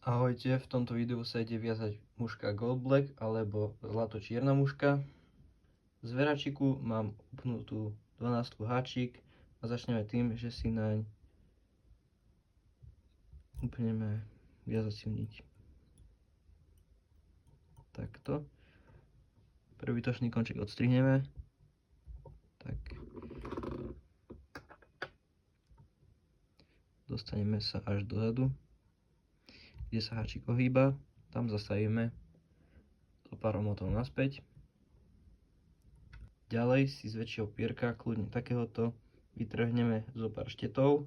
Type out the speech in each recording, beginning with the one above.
Ahojte, v tomto videu sa ide viazať muška Gold Black alebo zlato-čierna muška. Z veračiku mám upnutú 12 háčik a začneme tým, že si naň upneme viazaciu niť. Takto. Prvý točný konček odstrihneme. Tak. Dostaneme sa až dozadu, kde sa háčik ohýba, tam zastavíme zo pár omotov naspäť. Ďalej si z väčšieho pierka, kľudne takéhoto, vytrhneme zo pár štetov,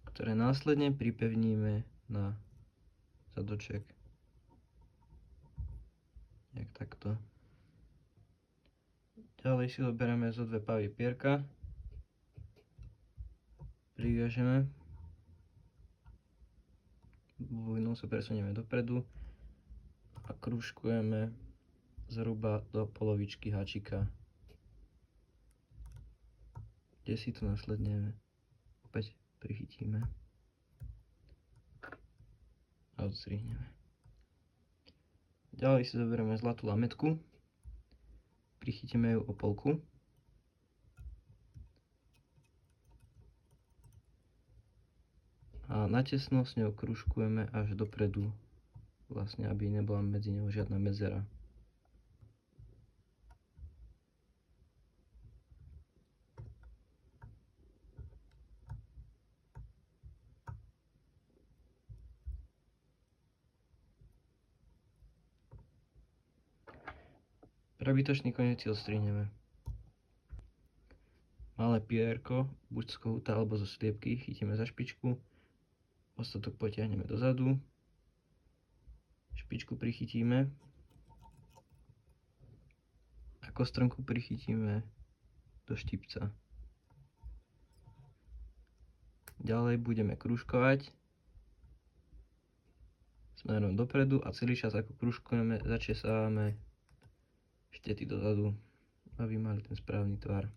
ktoré následne pripevníme na zadoček. Jak takto. Ďalej si zoberieme zo dve pavie pierka, priviažeme, bubujnou sa presunieme dopredu a krúžkujeme zhruba do polovičky háčika, kde si to následne opäť prichytíme a odstrihneme. Ďalej si zoberieme zlatú lametku, prichytíme ju o polku a natesno s ňou krúžkujeme až dopredu, vlastne aby nebola medzi ňou žiadna medzera. Prebytočný koniec si odstrihneme. Malé pierko, buď z kohúta alebo zo sliepky, chytíme za špičku, ostatok potiahneme dozadu, špičku prichytíme a kostronku prichytíme do štipca. Ďalej budeme krúžkovať smerom dopredu a celý čas ako krúžkujeme začesávame štety dozadu, aby mali ten správny tvar.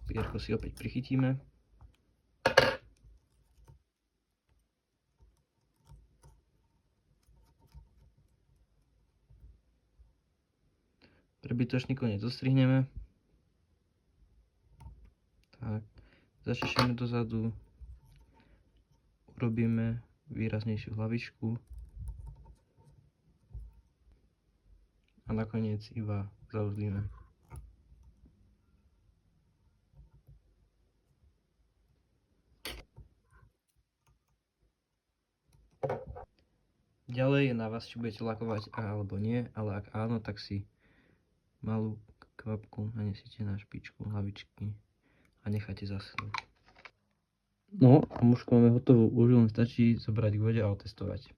Pierko si opäť prichytíme. Prebytočný koniec zostrihneme. Tak, začešeme dozadu. Urobíme výraznejšiu hlavičku a nakoniec iba zauzlíme. Ďalej je na vás, či budete lakovať alebo nie, ale ak áno, tak si malú kvapku nanesiete na špičku hlavičky a necháte zaschnúť. No a mušku máme hotovú, už len stačí zobrať k vode a otestovať.